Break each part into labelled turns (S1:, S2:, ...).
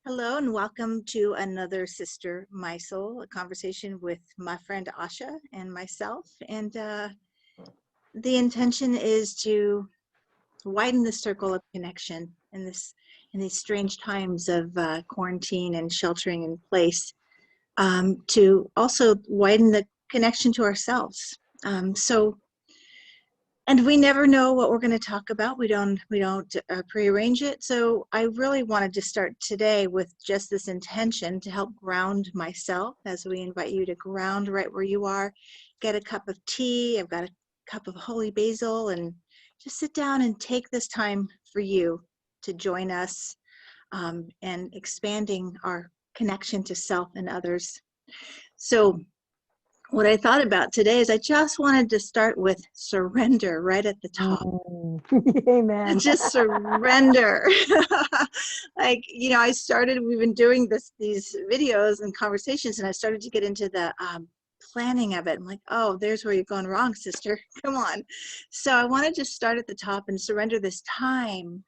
S1: Hello and welcome to another Sister My Soul, a conversation with my friend Asha and myself. And the intention is to widen the circle of connection in these strange times of quarantine and sheltering in place, to also widen the connection to ourselves. And we never know what we're going to talk about. We don't prearrange it. So I really wanted to start today with just this intention to help ground myself, as we invite you to ground right where you are. Get a cup of tea. I've got a cup of holy basil, and just sit down and take this time for you to join us, and expanding our connection to self and others. So what I thought about today is I just wanted to start with surrender right at the top.
S2: Amen.
S1: Just surrender. We've been doing these videos and conversations, and I started to get into the planning of it. I'm like, oh, there's where you're going wrong, sister. Come on. So I wanted to start at the top and surrender this time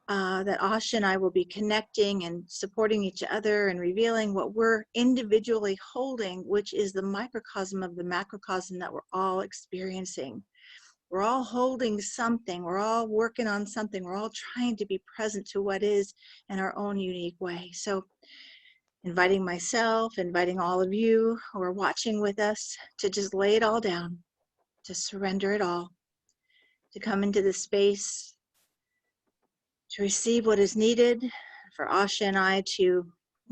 S1: that Asha and I will be connecting and supporting each other and revealing what we're individually holding, which is the microcosm of the macrocosm that we're all experiencing. We're all holding something. We're all working on something. We're all trying to be present to what is in our own unique way. So inviting myself, inviting all of you who are watching with us to just lay it all down, to surrender it all, to come into the space to receive what is needed, for Asha and I to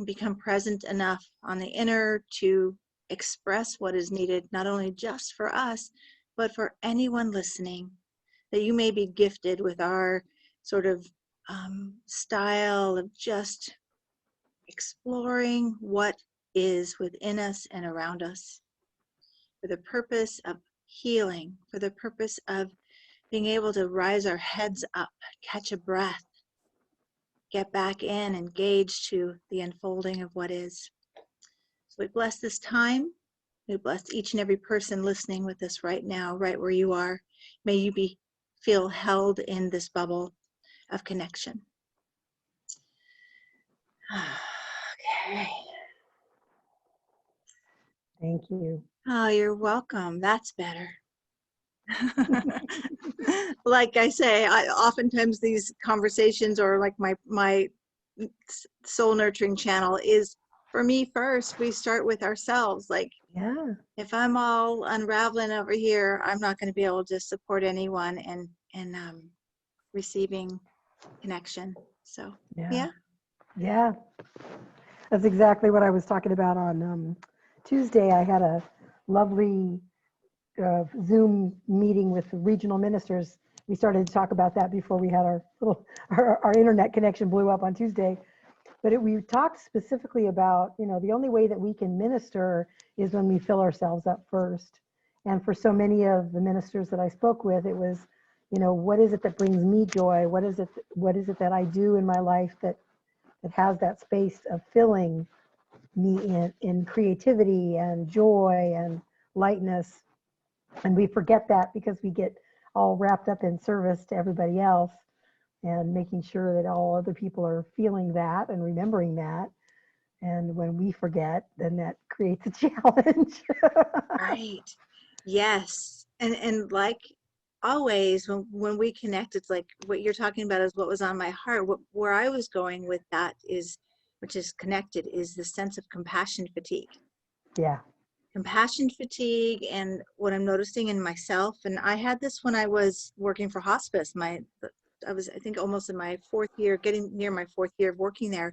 S1: become present enough on the inner to express what is needed, not only just for us, but for anyone listening, that you may be gifted with our sort of style of just exploring what is within us and around us for the purpose of healing, for the purpose of being able to rise our heads up, catch a breath, get back in, engage to the unfolding of what is. So we bless this time. We bless each and every person listening with us right now, right where you are. May you feel held in this bubble of connection. Okay.
S2: Thank you.
S1: Oh, you're welcome. That's better. Like I say, oftentimes these conversations, or like my soul nurturing channel, is for me first. We start with ourselves. Like,
S2: Yeah.
S1: if I'm all unraveling over here, I'm not going to be able to support anyone and receiving connection. So
S2: Yeah. Yeah. That's exactly what I was talking about on Tuesday. I had a lovely Zoom meeting with the regional ministers. We started to talk about that before we had our internet connection blew up on Tuesday. But we talked specifically about, the only way that we can minister is when we fill ourselves up first. And for so many of the ministers that I spoke with, it was, what is it that brings me joy? What is it that I do in my life that has that space of filling me in creativity and joy and lightness? And we forget that because we get all wrapped up in service to everybody else and making sure that all other people are feeling that and remembering that. And when we forget, then that creates a challenge.
S1: right, yes, and like always, when we connect, it's like what you're talking about is what was on my heart. Where I was going with that is, which is connected, is the sense of compassion fatigue.
S2: Yeah.
S1: Compassion fatigue, and what I'm noticing in myself, and I had this when I was working for hospice. I was, I think, almost in my fourth year, getting near my fourth year of working there.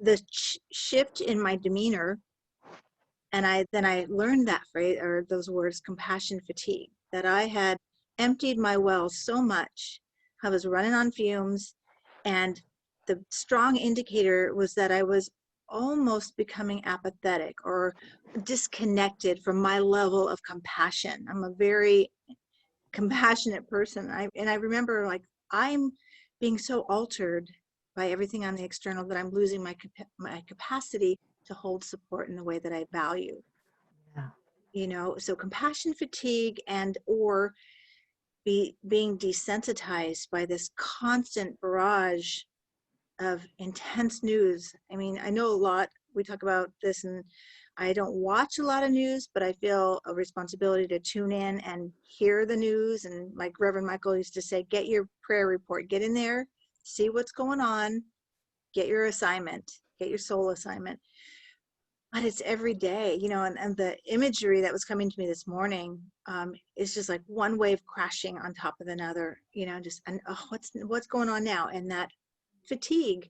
S1: The shift in my demeanor, and I learned that phrase, or those words, compassion fatigue, that I had emptied my well so much, I was running on fumes, and the strong indicator was that I was almost becoming apathetic or disconnected from my level of compassion. I'm a very compassionate person. I remember, like, I'm being so altered by everything on the external that I'm losing my capacity to hold support in the way that I value.
S2: Yeah.
S1: So compassion fatigue, and or being desensitized by this constant barrage of intense news. I mean, I know a lot, we talk about this, and I don't watch a lot of news, but I feel a responsibility to tune in and hear the news. And like Reverend Michael used to say, get your prayer report, get in there, see what's going on, get your assignment, get your soul assignment. But it's every day, you know, and the imagery that was coming to me this morning is just like one wave crashing on top of another, you know, just, and oh, what's going on now? And that fatigue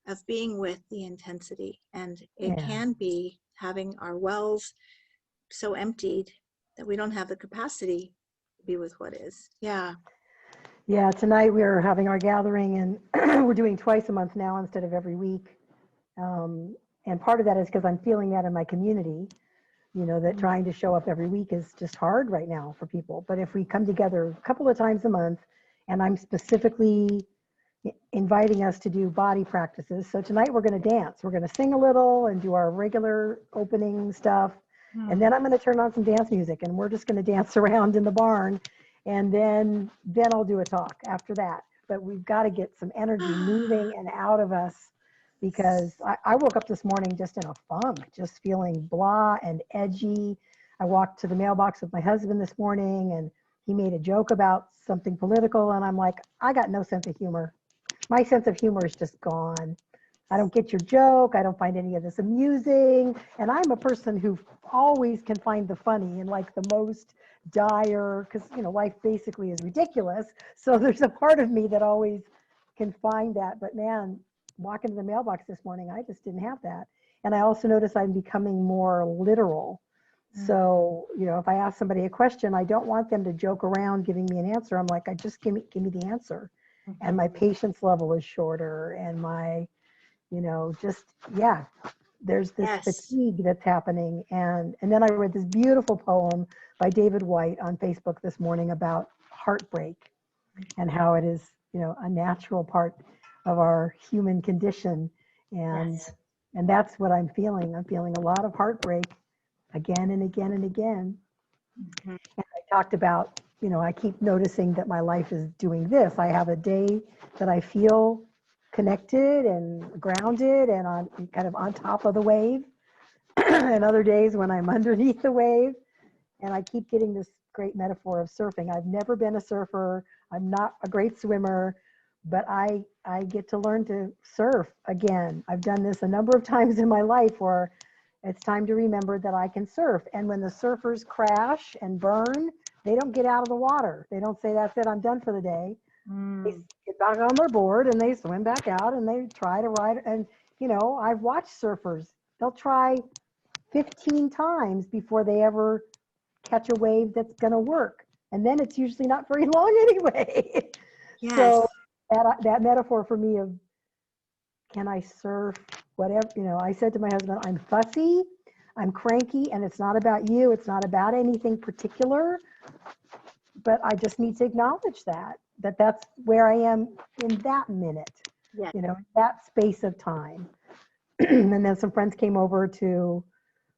S1: of being with the intensity. And it
S2: Yeah.
S1: can be having our wells so emptied that we don't have the capacity to be with what is. Yeah.
S2: Yeah, tonight we're having our gathering, and we're doing twice a month now instead of every week. And part of that is because I'm feeling that in my community, you know, that trying to show up every week is just hard right now for people. But if we come together a couple of times a month, and I'm specifically inviting us to do body practices. So tonight we're going to dance. We're going to sing a little and do our regular opening stuff. And then I'm going to turn on some dance music, and we're just going to dance around in the barn. And then I'll do a talk after that. But we've got to get some energy moving and out of us, because I woke up this morning just in a funk, just feeling blah and edgy. I walked to the mailbox with my husband this morning, and he made a joke about something political. And I'm like, I got no sense of humor. My sense of humor is just gone. I don't get your joke. I don't find any of this amusing. And I'm a person who always can find the funny in like the most dire, because, you know, life basically is ridiculous. So there's a part of me that always can find that. But man, walking to the mailbox this morning, I just didn't have that. And I also notice I'm becoming more literal. So, you know, if I ask somebody a question, I don't want them to joke around giving me an answer. I'm like, I just give me the answer. And my patience level is shorter, and my, you know, just, yeah, there's this fatigue that's happening. And then I read this beautiful poem by David White on Facebook this morning about heartbreak and how it is, you know, a natural part of our human condition. And that's what I'm feeling. I'm feeling a lot of heartbreak again and again and again. And I talked about, you know, I keep noticing that my life is doing this. I have a day that I feel connected and grounded and on kind of on top of the wave, and other days when I'm underneath the wave. And I keep getting this great metaphor of surfing. I've never been a surfer. I'm not a great swimmer, but I get to learn to surf again. I've done this a number of times in my life where it's time to remember that I can surf. And when the surfers crash and burn, they don't get out of the water. They don't say, that's it, I'm done for the day. They get back on their board and they swim back out and they try to ride. And, you know, I've watched surfers. They'll try 15 times before they ever catch a wave that's going to work. And then it's usually not very long anyway. So that metaphor for me of, can I surf whatever, you know, I said to my husband, I'm fussy, I'm cranky, and it's not about you. It's not about anything particular, but I just need to acknowledge that that's where I am in that minute, you know, that space of time. And then some friends came over to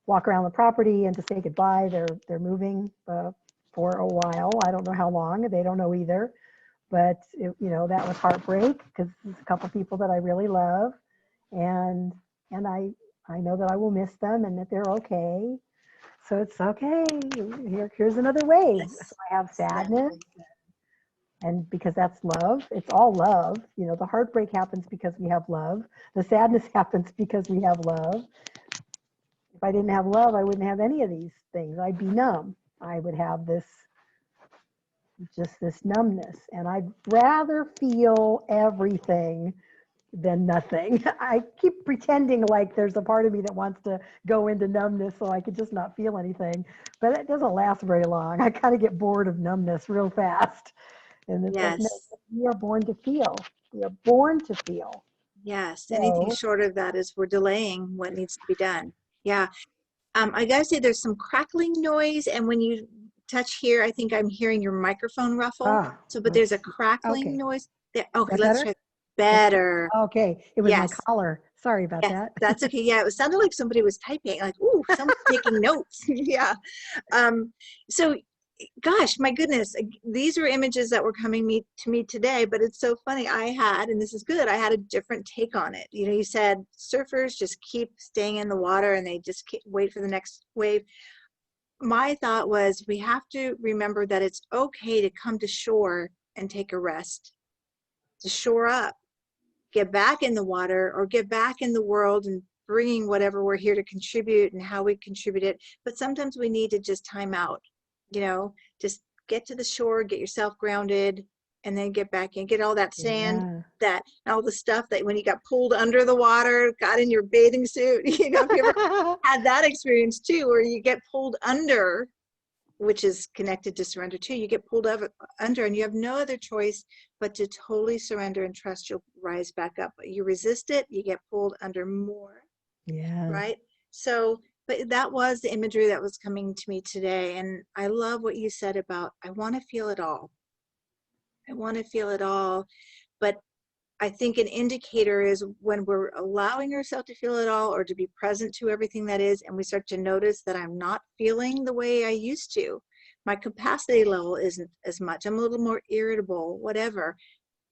S2: walk around the property and to say goodbye. They're moving for a while. I don't know how long. They don't know either. But it, you know, that was heartbreak because there's a couple people that I really love, and I know that I will miss them and that they're okay. So it's okay. Here's another wave. So I have sadness, and because that's love, it's all love. You know, the heartbreak happens because we have love. The sadness happens because we have love. If I didn't have love, I wouldn't have any of these things. I'd be numb. I would have just this numbness, and I'd rather feel everything than nothing. I keep pretending like there's a part of me that wants to go into numbness so I could just not feel anything, but it doesn't last very long. I kind of get bored of numbness real fast. And it's like, no, we are born to feel. We are born to feel.
S1: Anything short of that is we're delaying what needs to be done. I gotta say there's some crackling noise, and when you touch here, I think I'm hearing your microphone ruffle. But there's a crackling noise there. Okay, let's try better.
S2: Okay, it was my collar. Sorry about that.
S1: That's okay. Yeah, it sounded like somebody was typing, like, ooh, someone's taking notes. So gosh, my goodness, these are images that were coming to me today, but it's so funny. I had, and this is good, I had a different take on it. You know, you said surfers just keep staying in the water and they just wait for the next wave. My thought was we have to remember that it's okay to come to shore and take a rest, to shore up, get back in the water or get back in the world and bringing whatever we're here to contribute and how we contribute it. But sometimes we need to just time out, you know, just get to the shore, get yourself grounded, and then get back in, get all that sand,
S2: Yeah.
S1: that all the stuff that when you got pulled under the water, got in your bathing suit, you know, if you ever had that experience too, where you get pulled under, which is connected to surrender too. You get pulled under and you have no other choice but to totally surrender and trust you'll rise back up. But you resist it, you get pulled under more,
S2: Yeah.
S1: right? So, but that was the imagery that was coming to me today. And I love what you said about, I want to feel it all. I want to feel it all. But I think an indicator is when we're allowing ourselves to feel it all or to be present to everything that is, and we start to notice that I'm not feeling the way I used to. My capacity level isn't as much. I'm a little more irritable, whatever.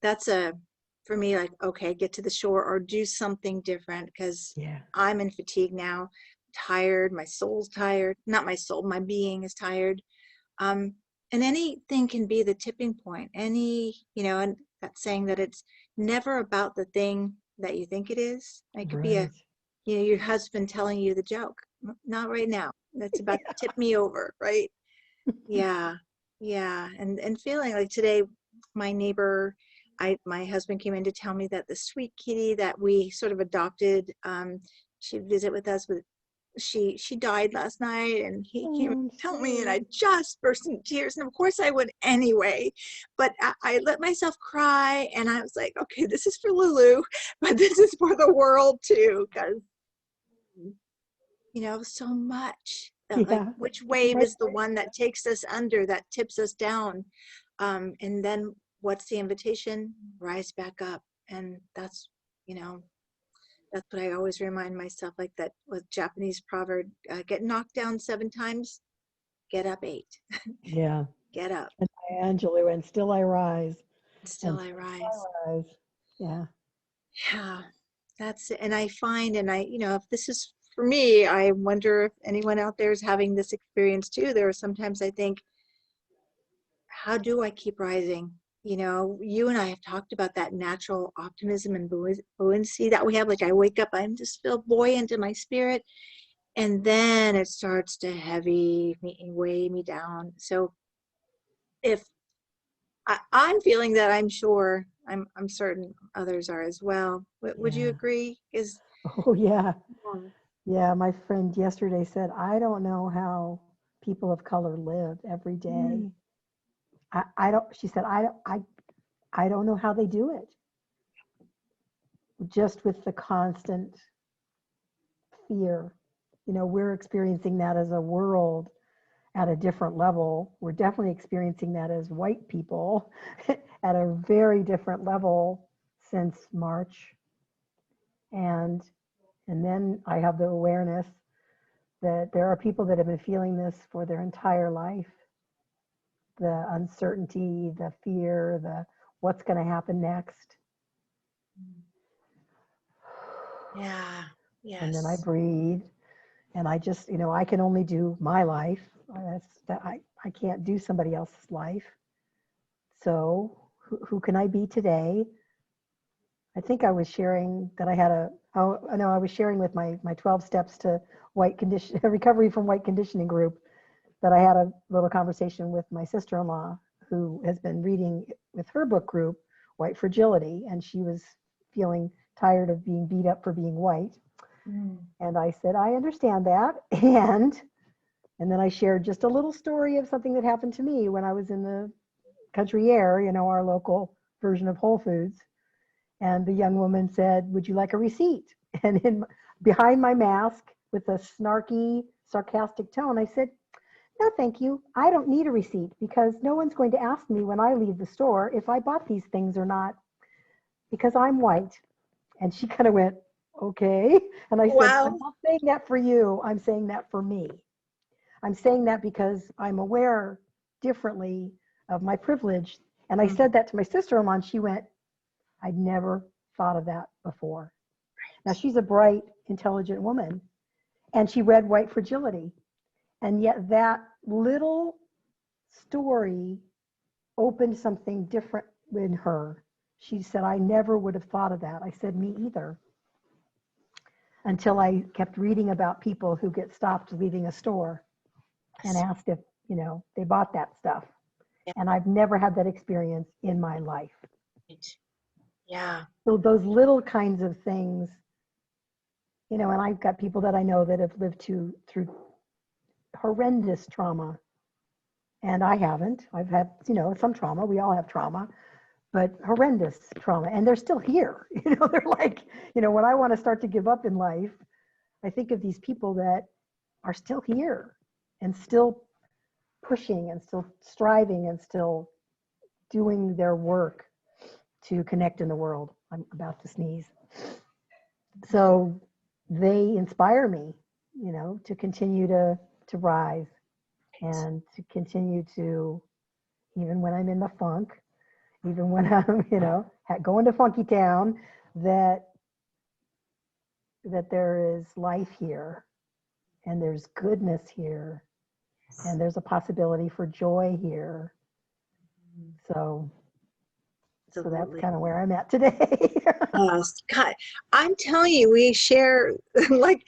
S1: That's for me, like, okay, get to the shore or do something different because
S2: Yeah.
S1: I'm in fatigue now, tired, my soul's tired. Not my soul, my being is tired. Um, and anything can be the tipping point. You know, and that's saying that it's never about the thing that you think it is. It could be
S2: Right.
S1: you know, your husband telling you the joke. Not right now. That's about to tip me over, right? Yeah, yeah. And feeling like today, my neighbor, my husband came in to tell me that the sweet kitty that we sort of adopted, she'd visit with us with she died last night, and he came to
S2: Oh, I'm
S1: tell me, and
S2: sorry.
S1: I just burst into tears, and of course I would anyway, but I let myself cry, and I was like, okay, this is for Lulu, but this is for the world too, because you know, so much like
S2: Yeah.
S1: which wave
S2: Right.
S1: is the one that takes us under, that tips us down, and then what's the invitation? Rise back up. And that's, you know, that's what I always remind myself, like that with Japanese proverb, get knocked down 7 times, get up 8.
S2: Yeah.
S1: Get up,
S2: And Maya Angelou, and still I rise,
S1: and
S2: and
S1: still I
S2: still
S1: rise.
S2: I rise. Yeah.
S1: Yeah, that's it. And I find, and you know, if this is for me, I wonder if anyone out there is having this experience too. There are sometimes I think, how do I keep rising? You know, you and I have talked about that natural optimism and buoyancy that we have. Like I wake up, I'm just feel buoyant in my spirit, and then it starts to weigh me down. So if I'm feeling that, I'm sure, I'm certain others are as well. Would you
S2: Yeah.
S1: agree? Is
S2: Oh, yeah.
S1: yeah.
S2: Yeah. My friend yesterday said, I don't know how people of color live every day.
S1: Mm,
S2: I don't, she said, I don't know how they do it. Just with the constant fear. You know, we're experiencing that as a world at a different level. We're definitely experiencing that as white people at a very different level since March. And and then I have the awareness that there are people that have been feeling this for their entire life. The uncertainty, the fear, the what's going to happen next.
S1: yeah,
S2: And then I
S1: yes.
S2: breathe and I just, you know, I can only do my life. I can't do somebody else's life. So who can I be today? I think I was sharing that I had oh, no, I was sharing with my 12 steps to white condition, recovery from white conditioning group, that I had a little conversation with my sister-in-law who has been reading with her book group, White Fragility, and she was feeling tired of being beat up for being white.
S1: Mm.
S2: And I said, I understand that. And then I shared just a little story of something that happened to me when I was in the country air, you know, our local version of Whole Foods. And the young woman said, would you like a receipt? And behind my mask, with a snarky, sarcastic tone, I said, no, thank you. I don't need a receipt because no one's going to ask me when I leave the store if I bought these things or not because I'm white. And she kind of went, okay. And I said, I'm
S1: Wow.
S2: not saying that for you. I'm saying that for me. I'm saying that because I'm aware differently of my privilege. And I said that to my sister-in-law, and she went, I'd never thought of that before. Now, she's a bright, intelligent woman, and she read White Fragility. And yet that little story opened something different in her. She said, I never would have thought of that. I said, me either. Until I kept reading about people who get stopped leaving a store and asked if, you know, they bought that stuff.
S1: Yeah.
S2: And I've never had that experience in my life.
S1: Yeah.
S2: So those little kinds of things, you know, and I've got people that I know that have lived through horrendous trauma. And I haven't. I've had, you know, some trauma. We all have trauma, but horrendous trauma. And they're still here. You know, they're like, you know, when I want to start to give up in life, I think of these people that are still here and still pushing and still striving and still doing their work to connect in the world. I'm about to sneeze. So they inspire me, you know, to continue to rise and to continue to, even when I'm in the funk, even when I'm, you know, going to Funky Town, that there is life here and there's goodness here and there's a possibility for joy here. So that's kind of where I'm at today.
S1: God, I'm telling you, we share like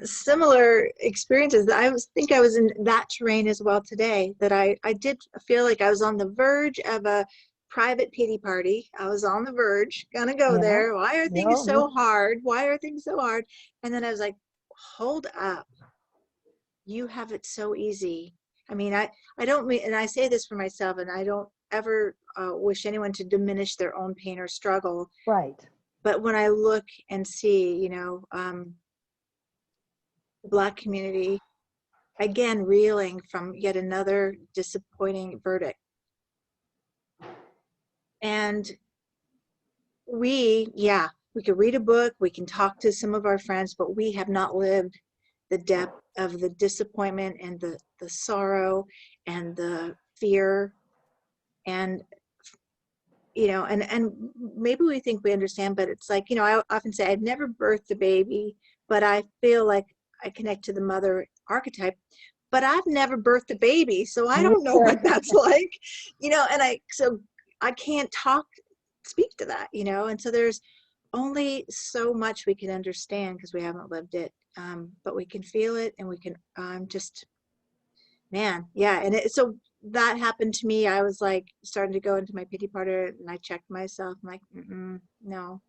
S1: similar experiences. Think I was in that terrain as well today, that I did feel like I was on the verge of a private pity party. I was on the verge, gonna go there. Why are things so hard? Why are things so hard? And then I was like, hold up. You have it so easy. I mean, I don't mean, and I say this for myself, and I don't ever wish anyone to diminish their own pain or struggle.
S2: Right.
S1: But when I look and see, you know, the Black community, again, reeling from yet another disappointing verdict. And we could read a book, we can talk to some of our friends, but we have not lived the depth of the disappointment and the sorrow and the fear. And, you know, and maybe we think we understand, but it's like, you know, I often say I've never birthed a baby, but I feel like I connect to the mother archetype. But I've never birthed a baby, so I don't know what that's like, you know, and so I can't speak to that, you know, and so there's only so much we can understand because we haven't lived it, but we can feel it, and we can just, man, yeah. And so that happened to me. I was like starting to go into my pity party, and I checked myself. I'm like, no.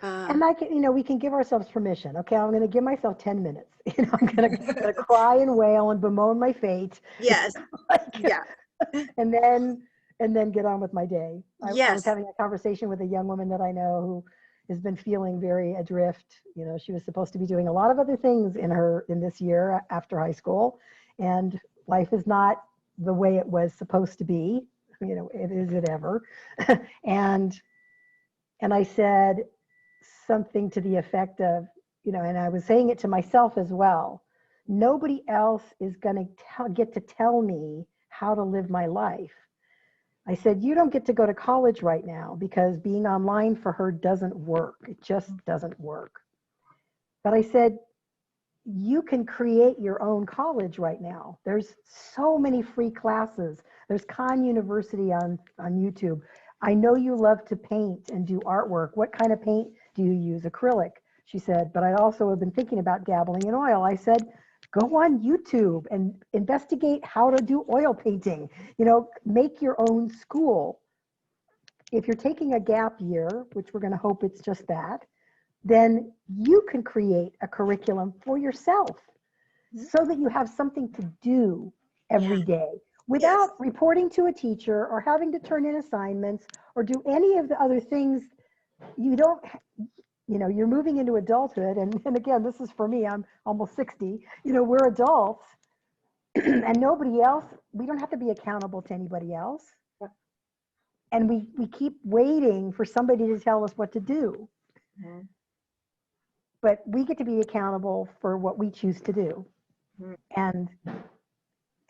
S2: And like, you know, we can give ourselves permission. Okay, I'm going to give myself 10 minutes. You know, I'm going to cry and wail and bemoan my fate.
S1: Yes. Yeah.
S2: And then get on with my day. I was having a conversation with a young woman that I know who has been feeling very adrift. You know, she was supposed to be doing a lot of other things in this year after high school, and life is not the way it was supposed to be. You know, is it ever? and I said something to the effect of, you know, and I was saying it to myself as well. Nobody else is going to get to tell me how to live my life. I said, you don't get to go to college right now because being online for her doesn't work. It just doesn't work. But I said, you can create your own college right now. There's so many free classes. There's Khan University on YouTube. I know you love to paint and do artwork. What kind of paint do you use? Acrylic. She said, but I also have been thinking about dabbling in oil. I said, go on YouTube and investigate how to do oil painting. You know, make your own school. If you're taking a gap year, which we're going to hope it's just that, then you can create a curriculum for yourself so that you have something to do every day without reporting to a teacher or having to turn in assignments or do any of the other things. You don't, you know, you're moving into adulthood. And again, this is for me, I'm almost 60, you know, we're adults and nobody else, we don't have to be accountable to anybody else. And we keep waiting for somebody to tell us what to do. But we get to be accountable for what we choose to do. And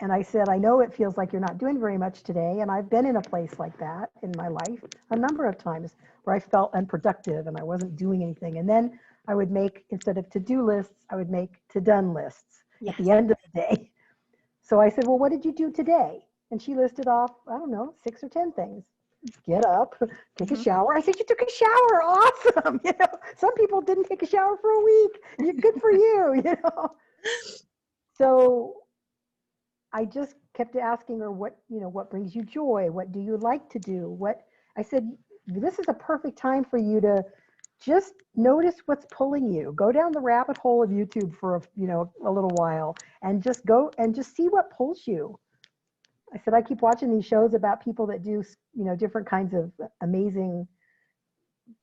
S2: And I said, I know it feels like you're not doing very much today. And I've been in a place like that in my life a number of times where I felt unproductive and I wasn't doing anything. And then I would make, instead of to-do lists, I would make to-done lists at
S1: Yes.
S2: the end of the day. So I said, well, what did you do today? And she listed off, I don't know, 6 or 10 things. Get up, take a
S1: Mhm.
S2: shower. I said, you took a shower. Awesome. You know, some people didn't take a shower for a week. Good for you, you know. So I just kept asking her, what, you know, what brings you joy? What do you like to do? What, I said, this is a perfect time for you to just notice what's pulling you. Go down the rabbit hole of YouTube for, you know, a little while and just go and just see what pulls you. I said, I keep watching these shows about people that do, you know, different kinds of amazing,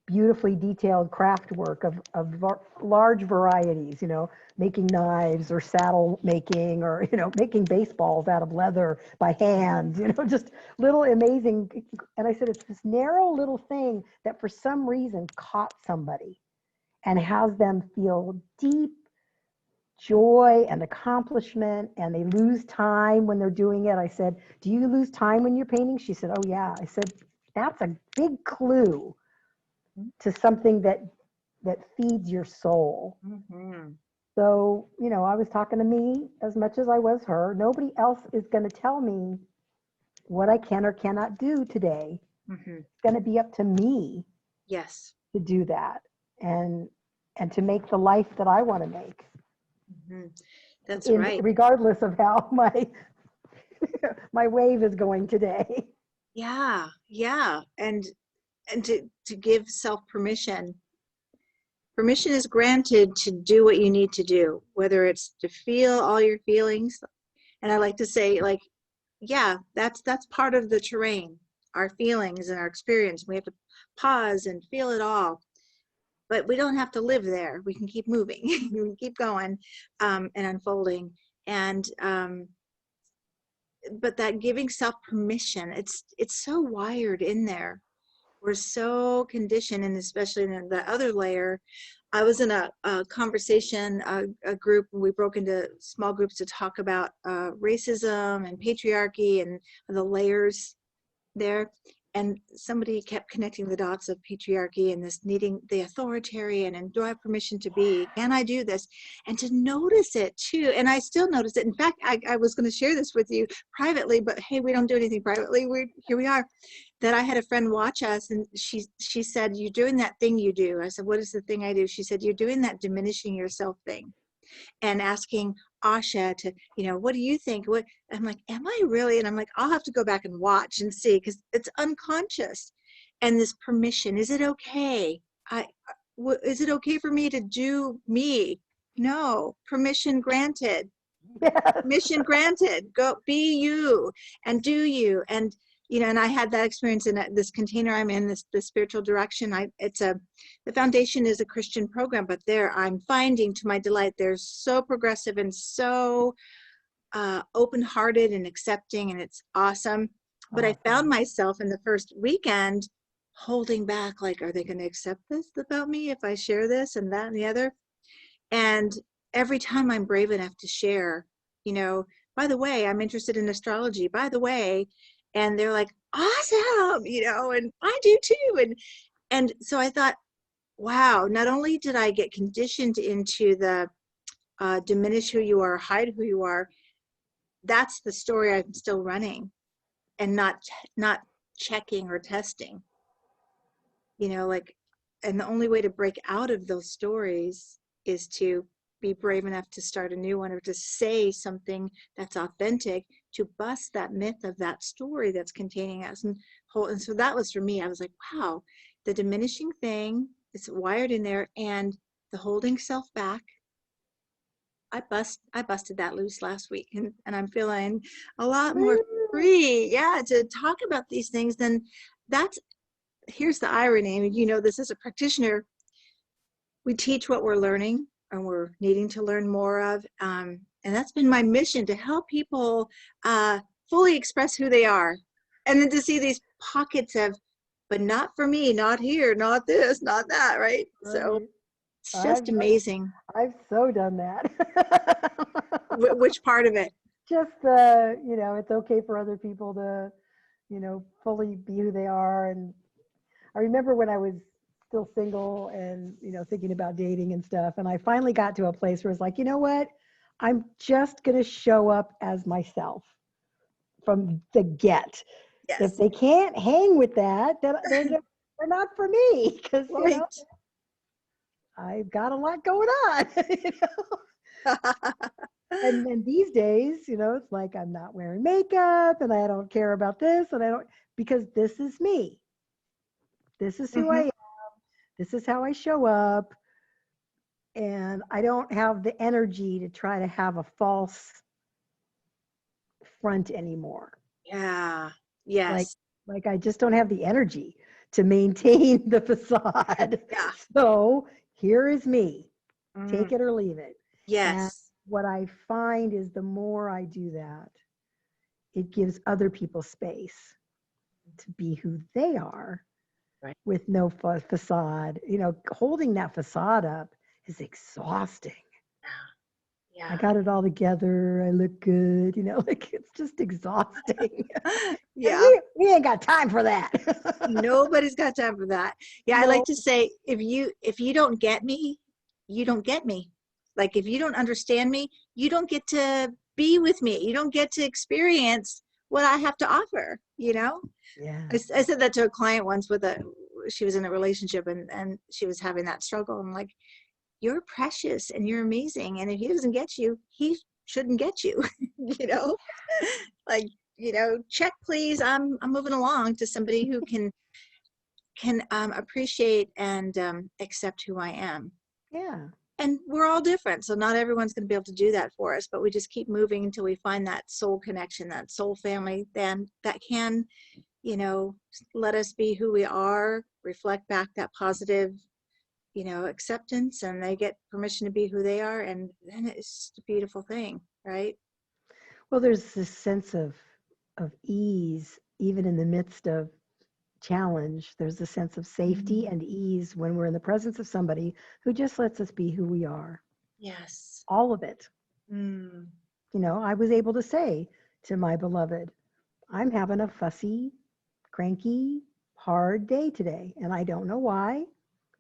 S2: beautifully detailed craft work of large varieties, you know, making knives or saddle making or, you know, making baseballs out of leather by hand, you know, just little amazing. And I said, it's this narrow little thing that for some reason caught somebody and has them feel deep joy and accomplishment, and they lose time when they're doing it. I said, do you lose time when you're painting? She said, oh yeah. I said, that's a big clue to something that feeds your soul.
S1: Mhm.
S2: So, you know, I was talking to me as much as I was her. Nobody else is going to tell me what I can or cannot do today.
S1: Mhm.
S2: It's going to be up to me
S1: Yes.
S2: to do that and to make the life that I want to make,
S1: Mhm. That's
S2: in
S1: right.
S2: regardless of how my my wave is going today.
S1: Yeah. Yeah. And to give self permission. Permission is granted to do what you need to do, whether it's to feel all your feelings. And I like to say, like, yeah, that's part of the terrain, our feelings and our experience. We have to pause and feel it all. But we don't have to live there. We can keep moving. We can keep going, and unfolding. And but that giving self permission, it's so wired in there. We're so conditioned, and especially in the other layer. I was in a conversation, a group, and we broke into small groups to talk about racism and patriarchy and the layers there. And somebody kept connecting the dots of patriarchy and this needing the authoritarian and do I have permission to be? Can I do this? And to notice it too. And I still notice it. In fact, I was going to share this with you privately, but hey, we don't do anything privately. Here we are. That I had a friend watch us, and she said, "You're doing that thing you do." I said, "What is the thing I do?" She said, "You're doing that diminishing yourself thing." And asking Asha to, what do you think? What I'm like, am I really? And I'm like, I'll have to go back and watch and see because it's unconscious. And this permission, is it okay? Is it okay for me to do me? No, permission granted.
S2: Yes.
S1: Mission granted. Go be you and do you. And and I had that experience in this container I'm in, this spiritual direction. The foundation is a Christian program, but there I'm finding, to my delight, they're so progressive and so open-hearted and accepting, and it's awesome. But I found
S2: Awesome.
S1: myself in the first weekend holding back, like, are they going to accept this about me if I share this and that and the other? And every time I'm brave enough to share, by the way, I'm interested in astrology, by the way, and they're like, awesome, and I do too. And so I thought, wow, not only did I get conditioned into the diminish who you are, hide who you are, that's the story I'm still running and not checking or testing, like, and the only way to break out of those stories is to be brave enough to start a new one or to say something that's authentic to bust that myth of that story that's containing us. And so that was for me. I was like, wow, the diminishing thing is wired in there, and the holding self back. I busted that loose last week, and I'm feeling a lot more
S2: Woo.
S1: free. Yeah, to talk about these things. Then that's here's the irony. I mean, this as a practitioner, we teach what we're learning and we're needing to learn more of. And that's been my mission, to help people fully express who they are. And then to see these pockets of, but not for me, not here, not this, not that, right? So
S2: Right.
S1: it's
S2: I've
S1: just
S2: done,
S1: amazing.
S2: I've so done that.
S1: Which part of it?
S2: just, it's okay for other people to, fully be who they are. And I remember when I was still single and, thinking about dating and stuff. And I finally got to a place where it's like, you know what? I'm just going to show up as myself from the get. If
S1: Yes.
S2: they can't hang with that, then they're not for me, because,
S1: Right.
S2: I've got a lot going on. And then these days, it's like I'm not wearing makeup and I don't care about this and I don't, because this is me. This is who I
S1: Hmm.
S2: am. This is how I show up. And I don't have the energy to try to have a false front anymore.
S1: Yeah.
S2: Like,
S1: Yes.
S2: like I just don't have the energy to maintain the facade.
S1: Yeah.
S2: So here is me.
S1: Mm.
S2: Take it or leave it. And
S1: Yes.
S2: what I find is the more I do that, it gives other people space to be who they are
S1: Right.
S2: with no facade. Holding that facade up is exhausting. I
S1: Yeah.
S2: got it all together. I look good. Like it's just exhausting. And
S1: Yeah.
S2: we ain't got time for that.
S1: Nobody's got time for that. Yeah, I like
S2: No.
S1: to say, if you don't get me, you don't get me. Like if you don't understand me, you don't get to be with me. You don't get to experience what I have to offer, you know?
S2: Yeah.
S1: I said that to a client once she was in a relationship and she was having that struggle. I'm like, you're precious and you're amazing. And if he doesn't get you, he shouldn't get you, you know? Like, check please. I'm moving along to somebody who can appreciate and accept who I am.
S2: Yeah.
S1: And we're all different, so not everyone's going to be able to do that for us. But we just keep moving until we find that soul connection, that soul family, then that can, let us be who we are, reflect back that positive, acceptance, and they get permission to be who they are, and then it's just a beautiful thing, right?
S2: Well, there's this sense of ease, even in the midst of challenge. There's a sense of safety and ease when we're in the presence of somebody who just lets us be who we are.
S1: Yes.
S2: All of it.
S1: Mm.
S2: I was able to say to my beloved, I'm having a fussy, cranky, hard day today, and I don't know why.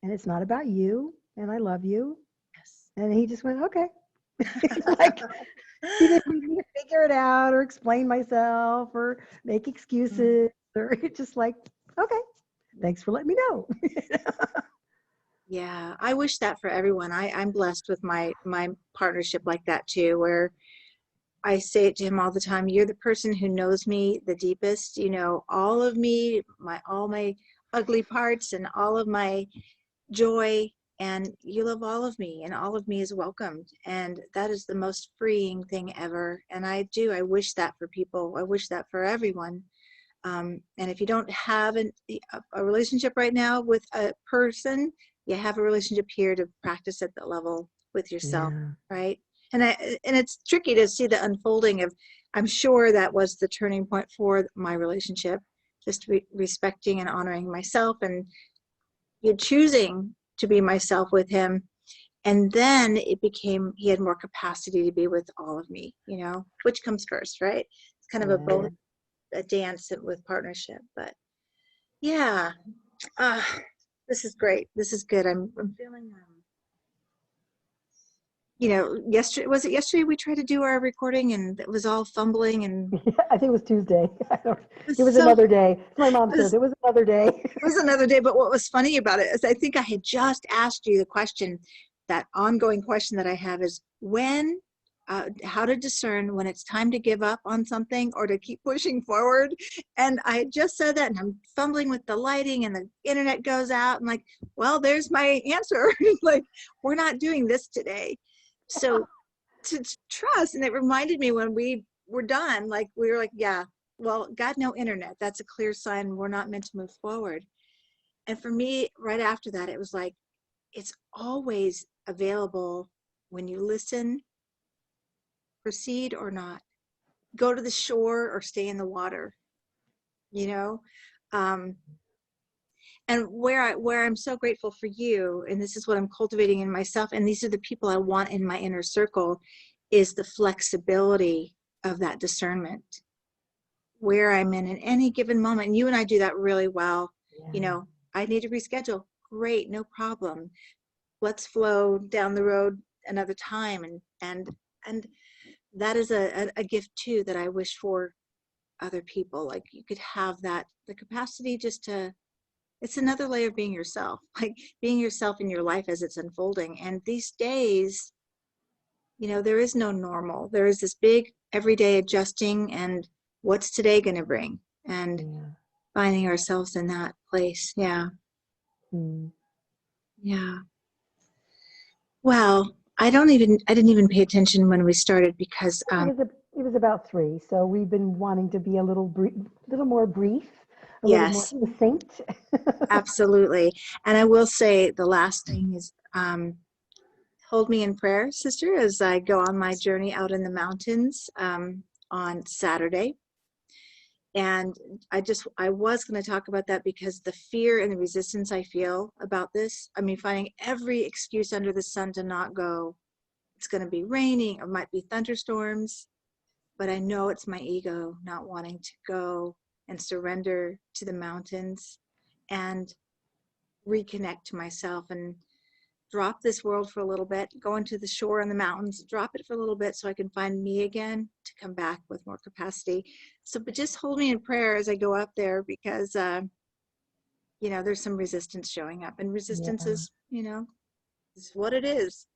S2: And it's not about you, and I love you.
S1: Yes.
S2: And he just went, okay. Like, he didn't need me to figure it out or explain myself or make
S1: Mm.
S2: excuses or just like, okay, thanks for letting me know.
S1: Yeah, I wish that for everyone. I'm blessed with my partnership like that too, where I say it to him all the time, you're the person who knows me the deepest. You know all of me, all my ugly parts and all of my joy, and you love all of me, and all of me is welcomed. And that is the most freeing thing ever. And I wish that for people. I wish that for everyone. And if you don't have a relationship right now with a person, you have a relationship here to practice at that level with yourself,
S2: Yeah.
S1: right? And it's tricky to see the unfolding of. I'm sure that was the turning point for my relationship, just respecting and honoring myself, and choosing to be myself with him. And then it became, he had more capacity to be with all of me, which comes first, right? It's kind of
S2: Yeah.
S1: a dance with partnership. But yeah, uh, this is great. This is good. I'm feeling, yesterday, was it yesterday we tried to do our recording and it was all fumbling and
S2: I think it was Tuesday.
S1: it was
S2: It was
S1: so,
S2: another day. My mom
S1: it
S2: says
S1: was,
S2: it was another day.
S1: it was another day. But what was funny about it is I think I had just asked you the question, that ongoing question that I have is how to discern when it's time to give up on something or to keep pushing forward. And I just said that, and I'm fumbling with the lighting and the internet goes out. I'm like, well, there's my answer. Like, we're not doing this today. So to trust. And it reminded me when we were done, like we were like, yeah, well, got no internet. That's a clear sign we're not meant to move forward. And for me, right after that, it was like, it's always available when you listen, proceed or not, go to the shore or stay in the water, you know? Um, and where I'm so grateful for you, and this is what I'm cultivating in myself, and these are the people I want in my inner circle, is the flexibility of that discernment, where I'm in any given moment. And you and I do that really well. You
S2: Yeah.
S1: know, I need to reschedule. Great, no problem. Let's flow down the road another time. And that is a gift too that I wish for other people. Like you could have that, the capacity just to, it's another layer of being yourself, like being yourself in your life as it's unfolding. And these days, you know, there is no normal. There is this big everyday adjusting and what's today going to bring, and
S2: Yeah.
S1: finding ourselves in that place. Yeah.
S2: Hmm.
S1: Yeah. Well, I didn't even pay attention when we started because,
S2: It was about 3. So we've been wanting to be a little more brief, a little more
S1: yes,
S2: succinct.
S1: absolutely. And I will say the last thing is, hold me in prayer, sister, as I go on my journey out in the mountains on Saturday. And I was going to talk about that because the fear and the resistance I feel about this, I mean, finding every excuse under the sun to not go. It's going to be raining or might be thunderstorms, but I know it's my ego not wanting to go and surrender to the mountains and reconnect to myself and drop this world for a little bit, go into the shore and the mountains, drop it for a little bit so I can find me again to come back with more capacity. So, but just hold me in prayer as I go up there because, you know, there's some resistance showing up, and resistance
S2: Yeah.
S1: is, you know, is what it is.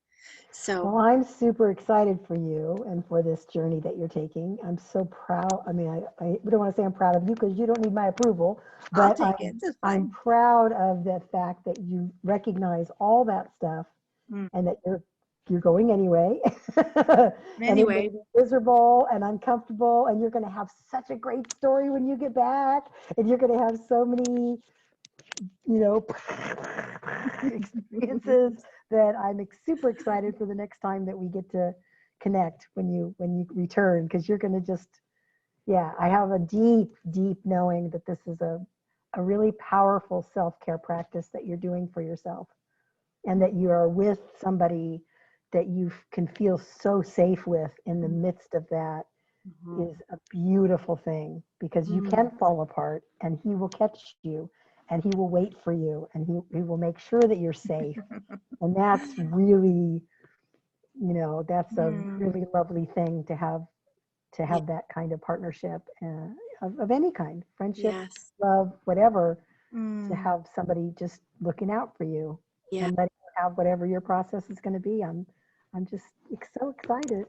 S1: So,
S2: Well, I'm super excited for you and for this journey that you're taking. I'm so proud. I mean, I don't want to say I'm proud of you because you don't need my approval,
S1: I'll
S2: but
S1: take it. That's
S2: I'm
S1: fine.
S2: proud of the fact that you recognize all that stuff
S1: Mm.
S2: and that you're going anyway. And it may
S1: Anyway,
S2: be miserable and uncomfortable, and you're going to have such a great story when you get back, and you're going to have so many, you know, experiences that I'm super excited for the next time that we get to connect when you return, because you're going to just, yeah, I have a deep knowing that this is a really powerful self-care practice that you're doing for yourself, and that you are with somebody that you can feel so safe with in the midst of that
S1: Mhm.
S2: is a beautiful thing, because you
S1: Mm.
S2: can fall apart and he will catch you and he will wait for you and he will make sure that you're safe. And that's really, that's a
S1: Mm.
S2: really lovely thing to
S1: Yeah.
S2: have that kind of partnership, of any kind, friendship,
S1: Yes.
S2: love, whatever, to
S1: Mm.
S2: have somebody just looking out for you
S1: Yeah.
S2: and letting you have whatever your process is going to be. I'm just so excited.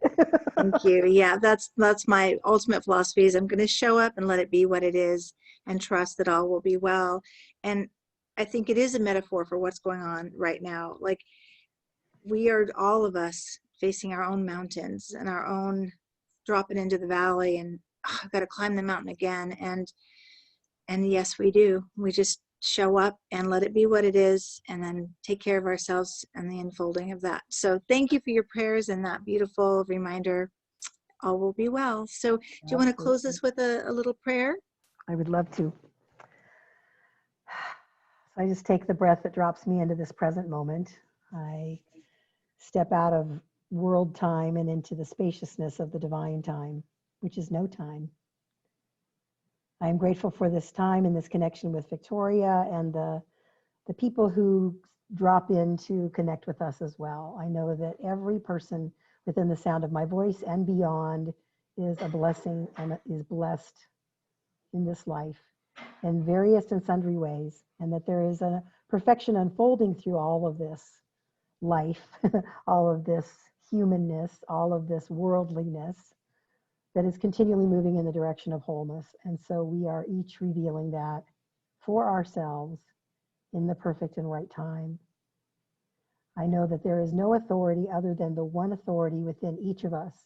S1: Thank you. Yeah, that's my ultimate philosophy is I'm going to show up and let it be what it is and trust that all will be well. And I think it is a metaphor for what's going on right now. Like we are all of us facing our own mountains and our own dropping into the valley and I've got to climb the mountain again. And yes, we do. We just show up and let it be what it is and then take care of ourselves and the unfolding of that. So thank you for your prayers and that beautiful reminder. All will be well. So do you want to close
S2: Absolutely.
S1: us with a little prayer?
S2: I would love to. So I just take the breath that drops me into this present moment. I step out of world time and into the spaciousness of the divine time, which is no time. I am grateful for this time and this connection with Victoria and the people who drop in to connect with us as well. I know that every person within the sound of my voice and beyond is a blessing and is blessed in this life in various and sundry ways, and that there is a perfection unfolding through all of this life, all of this humanness, all of this worldliness that is continually moving in the direction of wholeness. And so we are each revealing that for ourselves in the perfect and right time. I know that there is no authority other than the one authority within each of us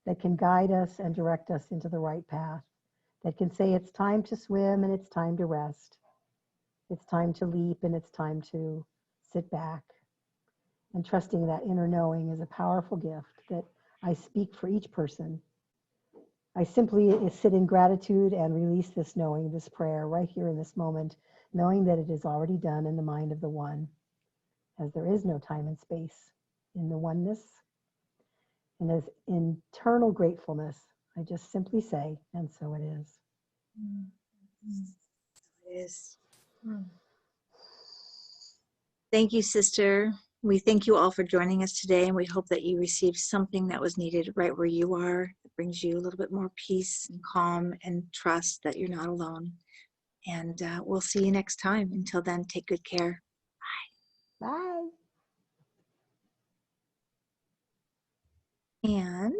S2: that can guide us and direct us into the right path, that can say it's time to swim and it's time to rest, it's time to leap and it's time to sit back. And trusting that inner knowing is a powerful gift that I speak for each person. I simply sit in gratitude and release this knowing, this prayer right here in this moment, knowing that it is already done in the mind of the one, as there is no time and space in the oneness, and as internal gratefulness I just simply say, and so it is.
S1: It is. Thank you, sister. We thank you all for joining us today, and we hope that you received something that was needed right where you are. It brings you a little bit more peace and calm and trust that you're not alone. And we'll see you next time. Until then, take good care.
S2: Bye.
S1: And